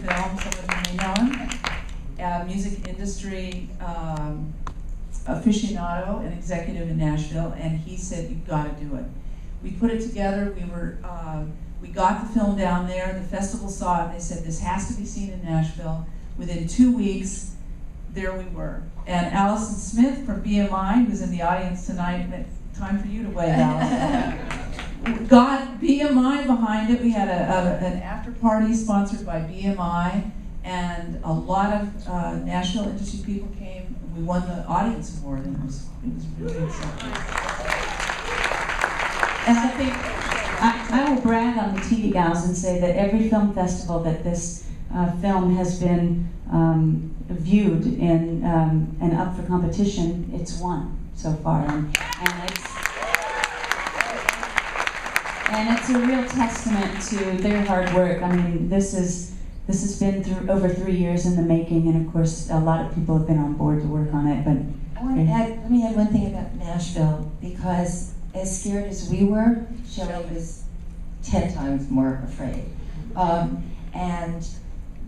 film, some of you may know him. Music industry aficionado and executive in Nashville, and he said, "You've got to do it." We put it together. We got the film down there. The festival saw it. They said, "This has to be seen in Nashville." Within 2 weeks, there we were. And Allison Smith from BMI, who's in the audience tonight, time for you to wave, Allison, got BMI behind it. We had an after party sponsored by BMI, and a lot of Nashville industry people came. We won the audience award, and it was really exciting. And I think I will brag on the TV Gals and say that every film festival that this film has been viewed in and up for competition, it's won so far, and it's a real testament to their hard work. I mean, this has been through over 3 years in the making, and of course, a lot of people have been on board to work on it. But let me add one thing about Nashville, because as scared as we were, Shelley was 10 times more afraid. And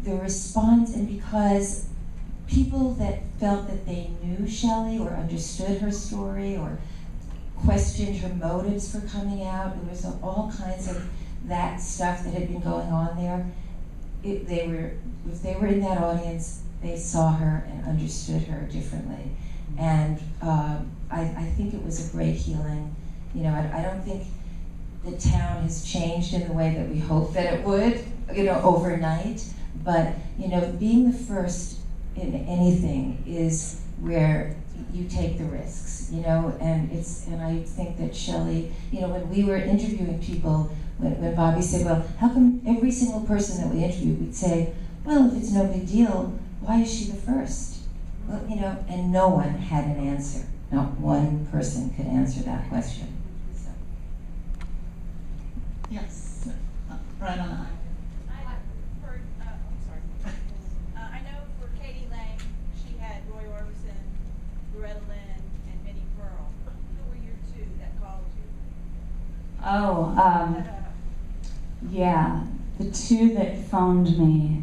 the response, and because people that felt that they knew Shelley or understood her story or questioned her motives for coming out, there was all kinds of that stuff that had been going on there. If they were in that audience, they saw her and understood her differently. And I think it was a great healing. You know, I don't think the town has changed in the way that we hoped that it would, you know, overnight. But, you know, being the first in anything is where you take the risks, you know, and I think that Shelley, you know, when we were interviewing people, when Bobby said, well, how come every single person that we interviewed would say, well, if it's no big deal, why is she the first? Well, you know, and no one had an answer. Not one person could answer that question. So. Yes, right on the eye. I know for Katie Lang, she had Roy Orbison, Loretta Lynn, and Minnie Pearl. Who were your two that called you? Yeah, the two that phoned me.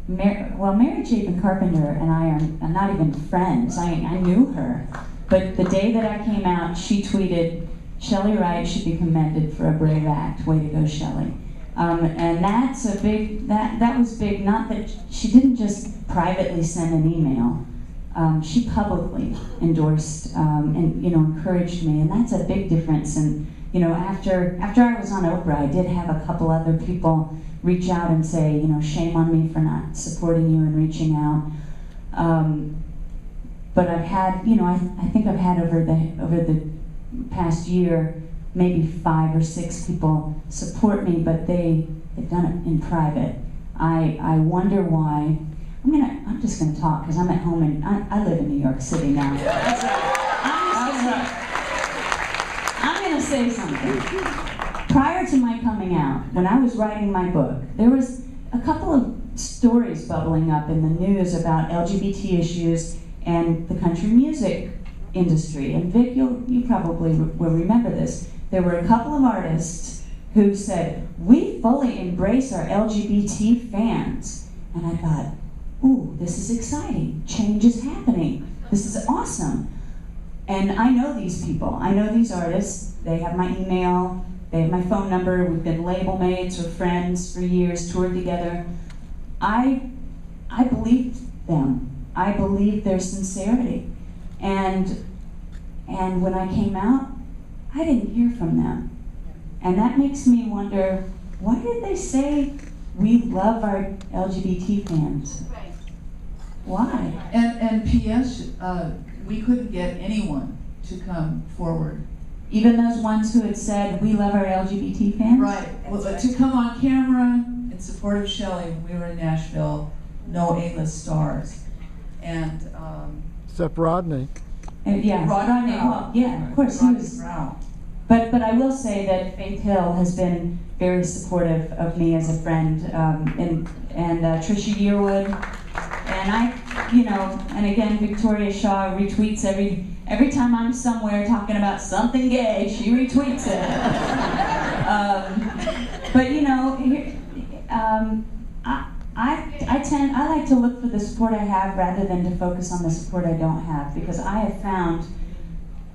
Mary Chapin Carpenter and I are not even friends. I knew her, but the day that I came out, she tweeted, "Shelley Wright should be commended for a brave act. Way to go, Shelley." And that's a big, that was big, not that she didn't just privately send an email. She publicly endorsed and, you know, encouraged me, and that's a big difference. And, you know, after I was on Oprah, I did have a couple other people reach out and say, you know, shame on me for not supporting you and reaching out. But I've had, you know, I think I've had over the past year, maybe 5 or 6 people support me, but they've done it in private. I wonder why. I'm just gonna talk because I'm at home and I live in New York City now. I'm gonna say something. Prior to my coming out, when I was writing my book, there was a couple of stories bubbling up in the news about LGBT issues and the country music industry. And Vic, you probably will remember this. There were a couple of artists who said, "We fully embrace our LGBT fans." And I thought, ooh, this is exciting. Change is happening. This is awesome. And I know these people. I know these artists. They have my email. They have my phone number. We've been label mates or friends for years, toured together. I believed them. I believed their sincerity. And when I came out, I didn't hear from them. And that makes me wonder, why did they say we love our LGBT fans? Why? And P.S., we couldn't get anyone to come forward. Even those ones who had said, we love our LGBT fans? Right. Well, to come on camera in support of Shelley when we were in Nashville, no A-list stars. And except Rodney. Yeah, Rodney. Well, yeah, of course he was. But I will say that Faith Hill has been very supportive of me as a friend, and Trisha Yearwood, and I, you know, and again Victoria Shaw retweets every time I'm somewhere talking about something gay, she retweets it. But you know, I like to look for the support I have rather than to focus on the support I don't have, because I have found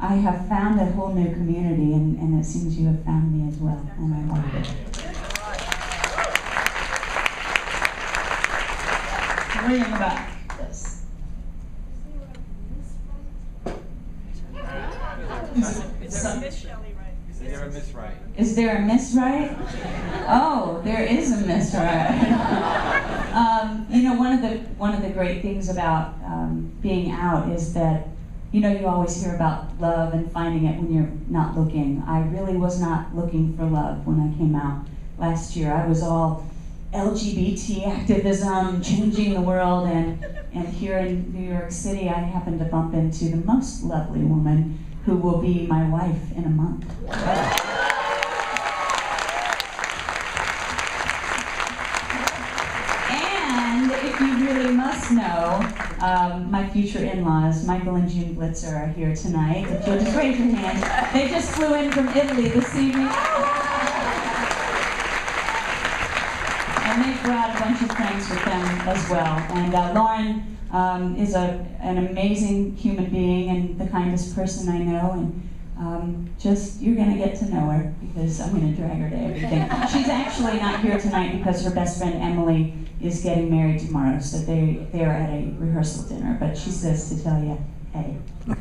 a whole new community, and it seems you have found me as well, and I love it. Way in the back. Yes. Is there a Miss Shelley, right? Is there a Miss Right? Is there a Miss Right? Oh, there is a Miss Right. You know, one of the great things about being out is that, you know, you always hear about love and finding it when you're not looking. I really was not looking for love when I came out last year. I was all LGBT activism, changing the world, and here in New York City, I happened to bump into the most lovely woman who will be my wife in a month. And if you really must know, my future in-laws, Michael and June Blitzer, are here tonight. If you'll just raise your hand. They just flew in from Italy this evening. And they brought a bunch of friends with them as well. And Lauren is an amazing human being and the kindest person I know. And just, you're going to get to know her because I'm going to drag her to everything. She's actually not here tonight because her best friend Emily is getting married tomorrow, so they are at a rehearsal dinner. But she says to tell you, hey. I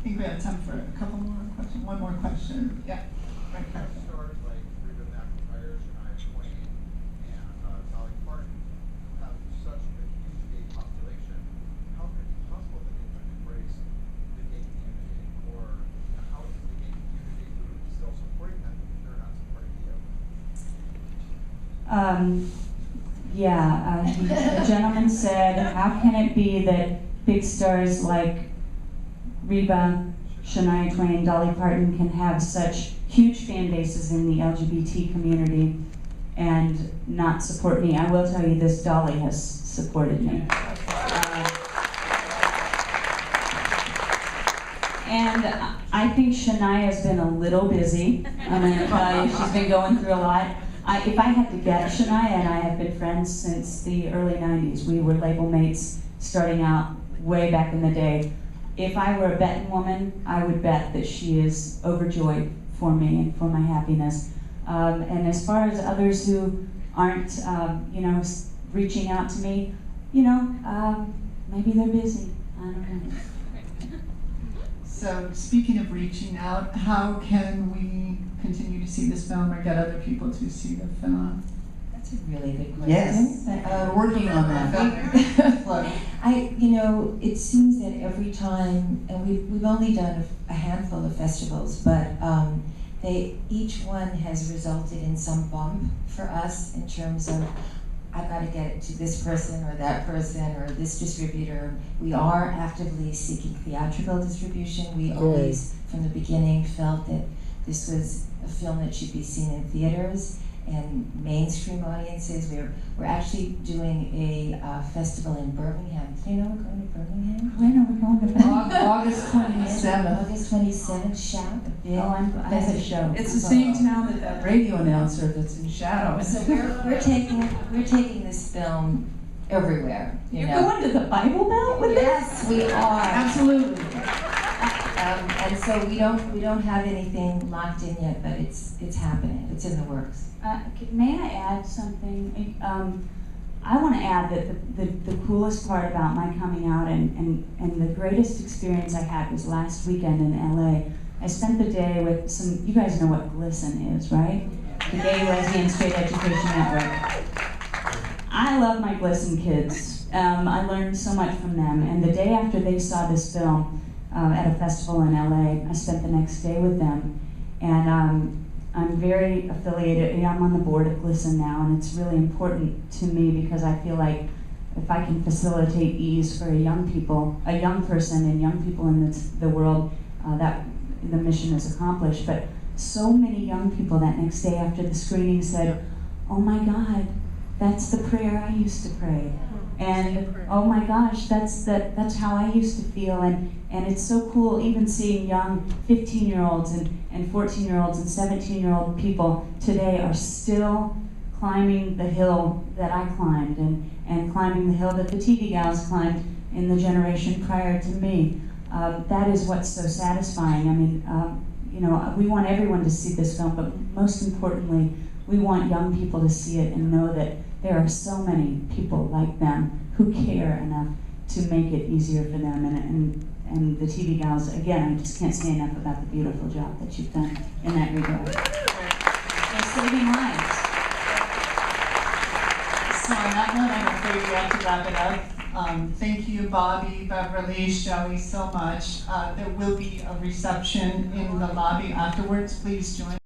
think we have time for a couple more questions. One more question. Yeah. Right here. Stars like Reba McEntire, Shania Twain, and Dolly Parton have such a huge gay population. How could it be possible that they couldn't embrace the gay community, or how is the gay community still supporting them if they're not supporting you? The gentleman said, how can it be that big stars like Reba, Shania Twain, Dolly Parton can have such huge fan bases in the LGBT community and not support me? I will tell you this, Dolly has supported me. And I think Shania's been a little busy. I'm going to tell you, she's been going through a lot. If I had to guess, Shania and I have been friends since the early 90s. We were label mates starting out way back in the day. If I were a betting woman, I would bet that she is overjoyed for me and for my happiness. And as far as others who aren't, reaching out to me, maybe they're busy. I don't know. So speaking of reaching out, how can we continue to see this film or get other people to see the film? That's a really good question. Yes, we're working on that. It seems that every time, and we've only done a handful of festivals, but each one has resulted in some bump for us in terms of, I've got to get it to this person or that person or this distributor. We are actively seeking theatrical distribution. We always, from the beginning, felt that this was a film that should be seen in theaters and mainstream audiences. We're actually doing a festival in Birmingham. Do you know we're going to Birmingham? When are we going to Birmingham? August 27th. August 27th, Shout. I have a show. It's the same town that radio announcer that's in shadow. So we're taking this film everywhere. You're going to the Bible Belt with this? Yes, we are. Absolutely. And so we don't have anything locked in yet, but it's happening. It's in the works. May I add something? I want to add that the coolest part about my coming out and the greatest experience I had was last weekend in LA. I spent the day with some, you guys know what GLSEN is, right? The Gay, Lesbian, Straight Education Network. I love my GLSEN kids. I learned so much from them, and the day after they saw this film at a festival in LA, I spent the next day with them, and I'm very affiliated. I'm on the board of GLSEN now, and it's really important to me because I feel like if I can facilitate ease for a young person and young people in the world, that the mission is accomplished. But so many young people that next day after the screening said, "Oh my God, that's the prayer I used to pray." And oh my gosh, that's how I used to feel, and it's so cool even seeing young 15-year-olds and 14-year-olds and 17-year-old people today are still climbing the hill that I climbed, and climbing the hill that the TV gals climbed in the generation prior to me. That is what's so satisfying. I mean, you know, we want everyone to see this film, but most importantly, we want young people to see it and know that there are so many people like them who care enough to make it easier for them. And the TV gals, again, I just can't say enough about the beautiful job that you've done in that regard. They're saving lives. So on that note, I'm afraid we have to wrap it up. Thank you, Bobby, Beverly, Shelley, so much. There will be a reception in the lobby afterwards. Please join